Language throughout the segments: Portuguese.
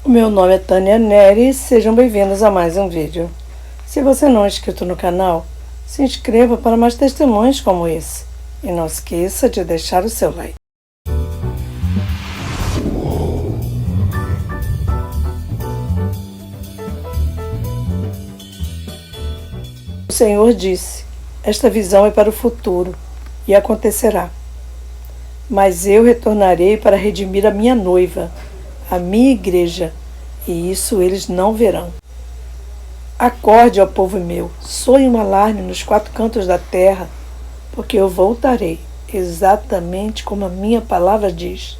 O meu nome é Tânia Neri e sejam bem-vindos a mais um vídeo. Se você não é inscrito no canal, se inscreva para mais testemunhos como esse. E não esqueça de deixar o seu like. O Senhor disse: esta visão é para o futuro e acontecerá. Mas eu retornarei para redimir a minha noiva, a minha igreja, e isso eles não verão. Acorde, ó povo meu, soe um alarme nos quatro cantos da terra, porque eu voltarei, exatamente como a minha palavra diz.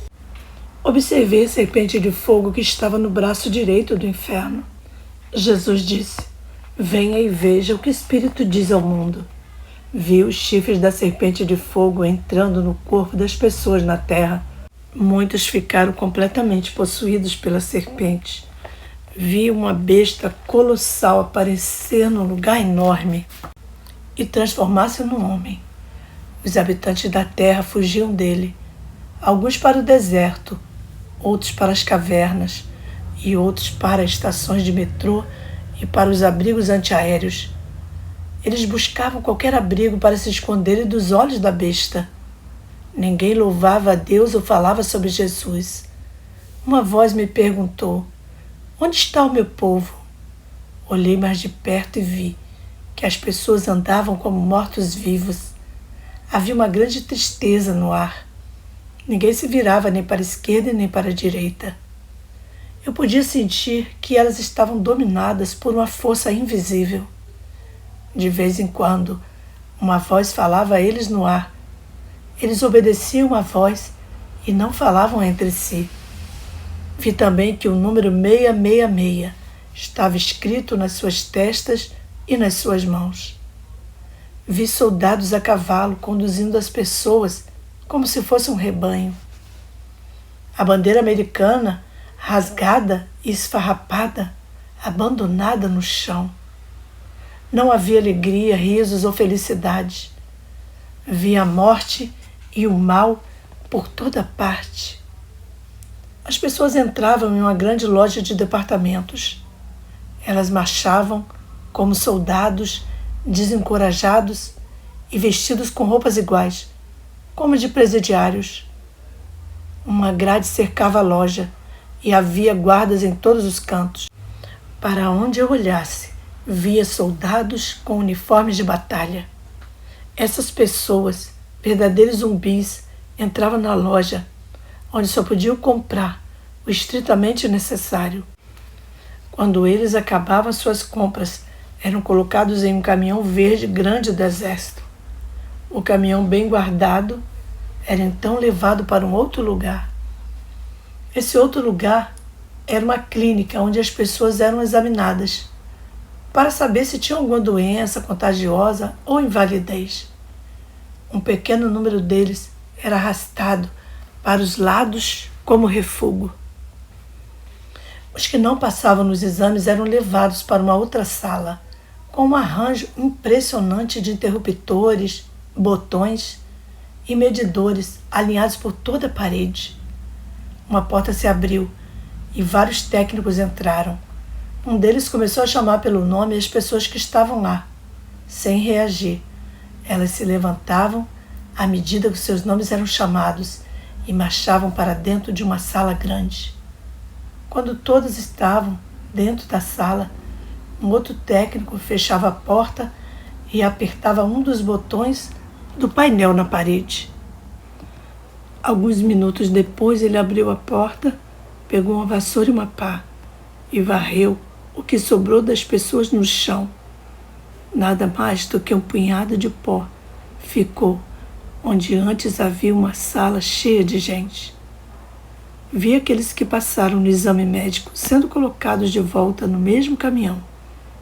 Observei a serpente de fogo que estava no braço direito do inferno. Jesus disse: venha e veja o que o Espírito diz ao mundo. Vi os chifres da serpente de fogo entrando no corpo das pessoas na terra. Muitos ficaram completamente possuídos pela serpente. Vi uma besta colossal aparecer num lugar enorme e transformar-se num homem. Os habitantes da terra fugiam dele, alguns para o deserto, outros para as cavernas e outros para as estações de metrô e para os abrigos antiaéreos. Eles buscavam qualquer abrigo para se esconderem dos olhos da besta. Ninguém louvava a Deus ou falava sobre Jesus. Uma voz me perguntou: onde está o meu povo? Olhei mais de perto e vi que as pessoas andavam como mortos-vivos. Havia uma grande tristeza no ar. Ninguém se virava nem para a esquerda nem para a direita. Eu podia sentir que elas estavam dominadas por uma força invisível. De vez em quando, uma voz falava a eles no ar. Eles obedeciam à voz e não falavam entre si. Vi também que o número 666 estava escrito nas suas testas e nas suas mãos. Vi soldados a cavalo conduzindo as pessoas como se fosse um rebanho. A bandeira americana, rasgada e esfarrapada, abandonada no chão. Não havia alegria, risos ou felicidade. Vi a morte e o mal por toda parte. As pessoas entravam em uma grande loja de departamentos. Elas marchavam como soldados, desencorajados e vestidos com roupas iguais, como de presidiários. Uma grade cercava a loja e havia guardas em todos os cantos. Para onde eu olhasse, via soldados com uniformes de batalha. Essas pessoas, verdadeiros zumbis, entravam na loja, onde só podiam comprar o estritamente necessário. Quando eles acabavam suas compras, eram colocados em um caminhão verde grande do exército. O caminhão, bem guardado, era então levado para um outro lugar. Esse outro lugar era uma clínica onde as pessoas eram examinadas para saber se tinham alguma doença contagiosa ou invalidez. Um pequeno número deles era arrastado para os lados como refúgio. Os que não passavam nos exames eram levados para uma outra sala, com um arranjo impressionante de interruptores, botões e medidores alinhados por toda a parede. Uma porta se abriu e vários técnicos entraram. Um deles começou a chamar pelo nome as pessoas que estavam lá, sem reagir. Elas se levantavam à medida que seus nomes eram chamados e marchavam para dentro de uma sala grande. Quando todos estavam dentro da sala, um outro técnico fechava a porta e apertava um dos botões do painel na parede. Alguns minutos depois, ele abriu a porta, pegou uma vassoura e uma pá e varreu o que sobrou das pessoas no chão. Nada mais do que um punhado de pó ficou onde antes havia uma sala cheia de gente. Vi aqueles que passaram no exame médico sendo colocados de volta no mesmo caminhão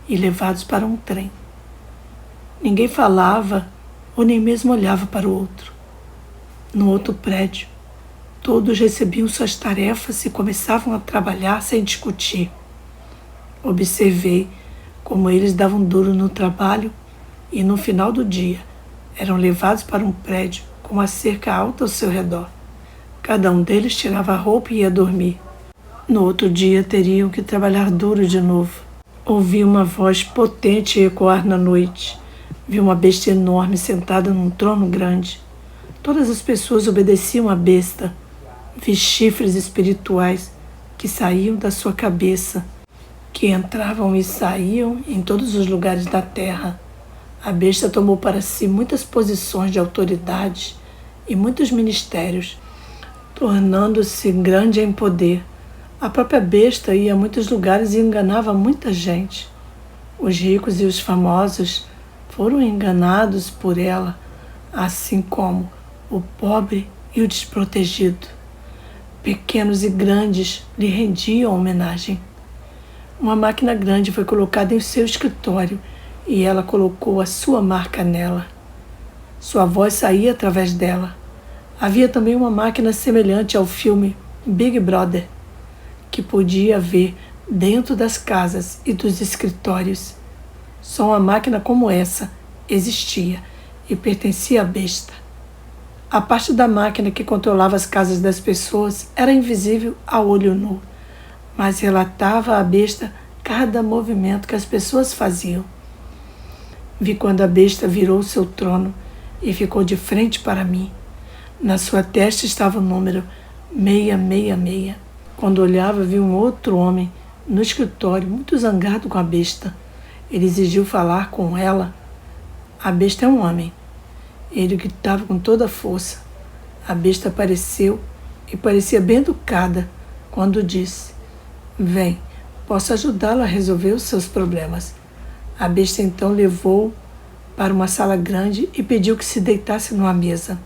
e levados para um trem. Ninguém falava ou nem mesmo olhava para o outro. No outro prédio, todos recebiam suas tarefas e começavam a trabalhar sem discutir. Observei como eles davam duro no trabalho e no final do dia eram levados para um prédio com uma cerca alta ao seu redor. Cada um deles tirava a roupa e ia dormir. No outro dia teriam que trabalhar duro de novo. Ouvi uma voz potente ecoar na noite. Vi uma besta enorme sentada num trono grande. Todas as pessoas obedeciam à besta. Vi chifres espirituais que saíam da sua cabeça, que entravam e saíam em todos os lugares da terra. A besta tomou para si muitas posições de autoridade e muitos ministérios, tornando-se grande em poder. A própria besta ia a muitos lugares e enganava muita gente. Os ricos e os famosos foram enganados por ela, assim como o pobre e o desprotegido. Pequenos e grandes lhe rendiam homenagem. Uma máquina grande foi colocada em seu escritório e ela colocou a sua marca nela. Sua voz saía através dela. Havia também uma máquina semelhante ao filme Big Brother, que podia ver dentro das casas e dos escritórios. Só uma máquina como essa existia e pertencia à besta. A parte da máquina que controlava as casas das pessoas era invisível a olho nu, mas relatava à besta cada movimento que as pessoas faziam. Vi quando a besta virou seu trono e ficou de frente para mim. Na sua testa estava o número 666. Quando olhava, vi um outro homem no escritório, muito zangado com a besta. Ele exigiu falar com ela. A besta é um homem. Ele gritava com toda a força. A besta apareceu e parecia bem educada quando disse: "Vem, posso ajudá-lo a resolver os seus problemas." A besta então levou-o para uma sala grande e pediu que se deitasse numa mesa.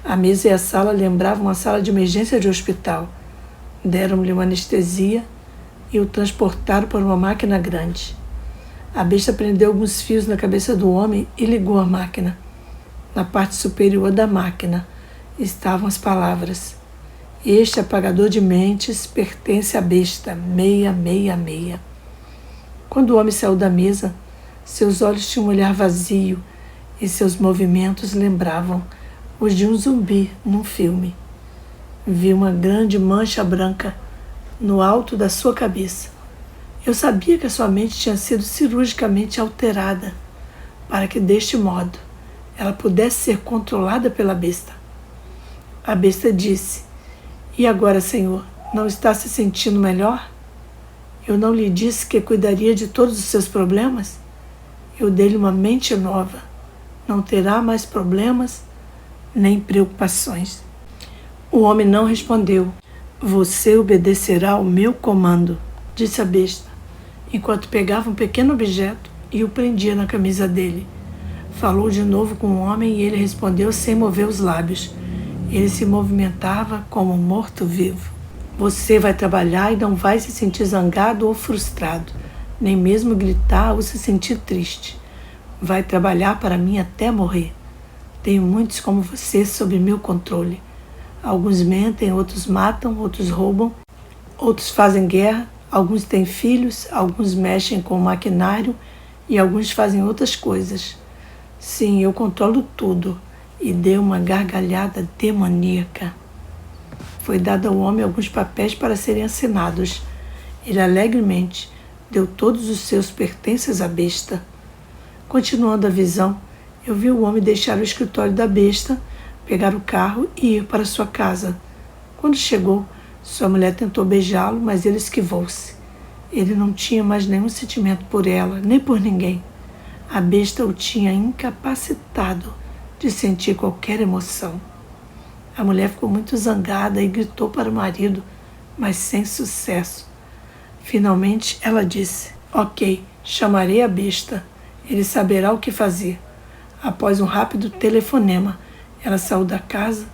A mesa e a sala lembravam uma sala de emergência de hospital. Deram-lhe uma anestesia e o transportaram para uma máquina grande. A besta prendeu alguns fios na cabeça do homem e ligou a máquina. Na parte superior da máquina estavam as palavras: "Este apagador de mentes pertence à besta 666." Quando o homem saiu da mesa, seus olhos tinham um olhar vazio e seus movimentos lembravam os de um zumbi num filme. Vi uma grande mancha branca no alto da sua cabeça. Eu sabia que a sua mente tinha sido cirurgicamente alterada para que, deste modo, ela pudesse ser controlada pela besta. A besta disse: "E agora, Senhor, não está se sentindo melhor? Eu não lhe disse que cuidaria de todos os seus problemas? Eu dei-lhe uma mente nova. Não terá mais problemas nem preocupações." O homem não respondeu. "Você obedecerá ao meu comando", disse a besta, enquanto pegava um pequeno objeto e o prendia na camisa dele. Falou de novo com o homem e ele respondeu sem mover os lábios. Ele se movimentava como um morto-vivo. "Você vai trabalhar e não vai se sentir zangado ou frustrado, nem mesmo gritar ou se sentir triste. Vai trabalhar para mim até morrer. Tenho muitos como você sob meu controle. Alguns mentem, outros matam, outros roubam, outros fazem guerra, alguns têm filhos, alguns mexem com o maquinário e alguns fazem outras coisas. Sim, eu controlo tudo." E deu uma gargalhada demoníaca. Foi dado ao homem alguns papéis para serem assinados. Ele alegremente deu todos os seus pertences à besta. Continuando a visão, eu vi o homem deixar o escritório da besta, pegar o carro e ir para sua casa. Quando chegou, sua mulher tentou beijá-lo, mas ele esquivou-se. Ele não tinha mais nenhum sentimento por ela, nem por ninguém. A besta o tinha incapacitado de sentir qualquer emoção. A mulher ficou muito zangada e gritou para o marido, mas sem sucesso. Finalmente ela disse: "Ok, chamarei a besta. Ele saberá o que fazer." Após um rápido telefonema, ela saiu da casa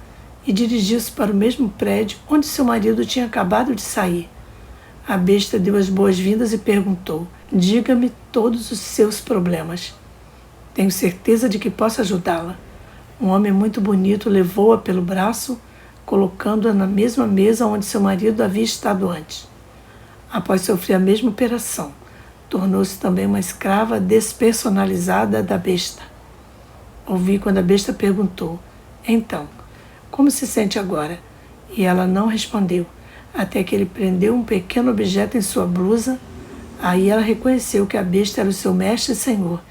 e dirigiu-se para o mesmo prédio onde seu marido tinha acabado de sair. A besta deu as boas-vindas e perguntou: "Diga-me todos os seus problemas. Tenho certeza de que posso ajudá-la." Um homem muito bonito levou-a pelo braço, colocando-a na mesma mesa onde seu marido havia estado antes. Após sofrer a mesma operação, tornou-se também uma escrava despersonalizada da besta. Ouvi quando a besta perguntou: "Então, como se sente agora?" E ela não respondeu. até que ele prendeu um pequeno objeto em sua blusa. Aí ela reconheceu que a besta era o seu mestre e senhor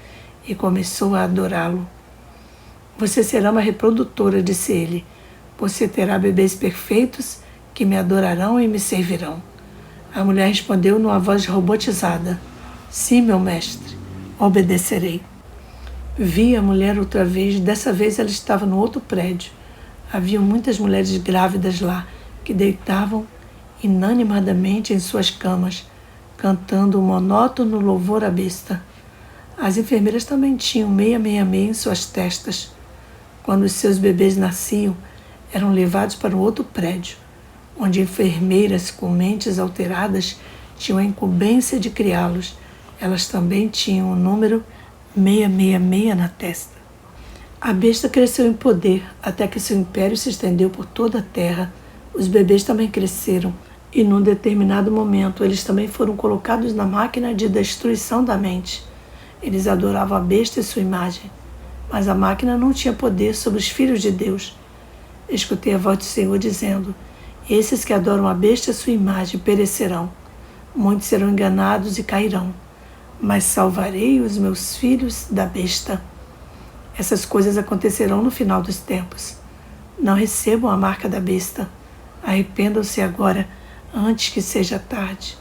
e começou a adorá-lo. Você será uma reprodutora, disse ele. Você terá bebês perfeitos que me adorarão e me servirão. A mulher respondeu numa voz robotizada: Sim, meu mestre, obedecerei. Vi a mulher outra vez, dessa vez ela estava no outro prédio. Havia muitas mulheres grávidas lá, que deitavam inanimadamente em suas camas, cantando um monótono louvor à besta. As enfermeiras também tinham 666 em suas testas. Quando os seus bebês nasciam, eram levados para um outro prédio, onde enfermeiras com mentes alteradas tinham a incumbência de criá-los. Elas também tinham o número 666 na testa. A besta cresceu em poder até que seu império se estendeu por toda a terra. Os bebês também cresceram e, num determinado momento, eles também foram colocados na máquina de destruição da mente. Eles adoravam a besta e sua imagem, mas a máquina não tinha poder sobre os filhos de Deus. Escutei a voz do Senhor dizendo: Esses que adoram a besta e sua imagem perecerão. Muitos serão enganados e cairão, mas salvarei os meus filhos da besta. Essas coisas acontecerão no final dos tempos. Não recebam a marca da besta. Arrependam-se agora, antes que seja tarde.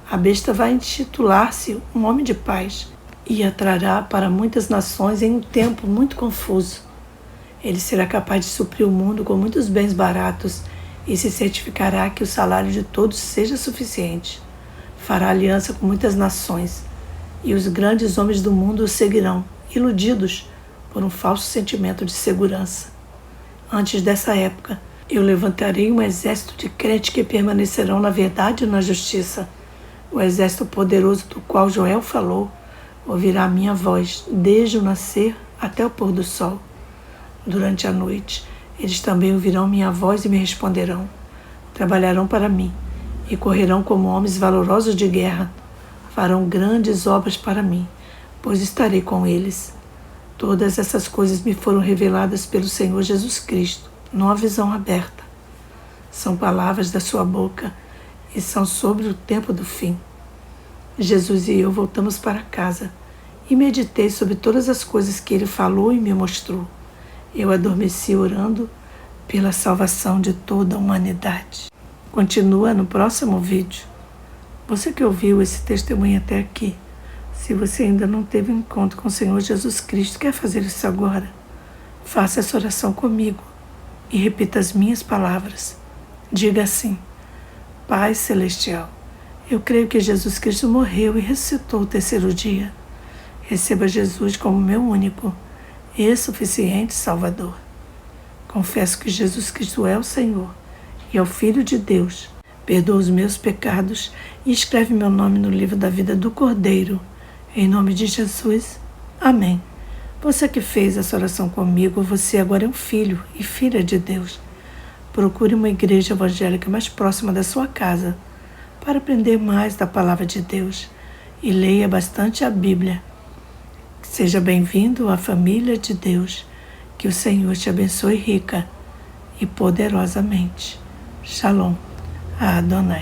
A besta vai intitular-se um homem de paz e atrará para muitas nações em um tempo muito confuso. Ele será capaz de suprir o mundo com muitos bens baratos e se certificará que o salário de todos seja suficiente. Fará aliança com muitas nações, e os grandes homens do mundo o seguirão, iludidos por um falso sentimento de segurança. Antes dessa época, eu levantarei um exército de crentes que permanecerão na verdade e na justiça. O exército poderoso do qual Joel falou ouvirá a minha voz desde o nascer até o pôr do sol. Durante a noite, eles também ouvirão minha voz e me responderão. Trabalharão para mim e correrão como homens valorosos de guerra. Farão grandes obras para mim, pois estarei com eles. Todas essas coisas me foram reveladas pelo Senhor Jesus Cristo, numa visão aberta. São palavras da sua boca e são sobre o tempo do fim. Jesus e eu voltamos para casa e meditei sobre todas as coisas que ele falou e me mostrou. Eu adormeci orando pela salvação de toda a humanidade. Continua no próximo vídeo. Você que ouviu esse testemunho até aqui, se você ainda não teve um encontro com o Senhor Jesus Cristo, quer fazer isso agora? Faça essa oração comigo e repita as minhas palavras. Diga assim: Pai Celestial, eu creio que Jesus Cristo morreu e ressuscitou o terceiro dia. Receba Jesus como meu único e suficiente Salvador. Confesso que Jesus Cristo é o Senhor e é o Filho de Deus. Perdoa os meus pecados e escreve meu nome no livro da vida do Cordeiro. Em nome de Jesus. Amém. Você que fez essa oração comigo, você agora é um filho e filha de Deus. Procure uma igreja evangélica mais próxima da sua casa para aprender mais da palavra de Deus e leia bastante a Bíblia. Seja bem-vindo à família de Deus. Que o Senhor te abençoe rica e poderosamente. Shalom. Adonai.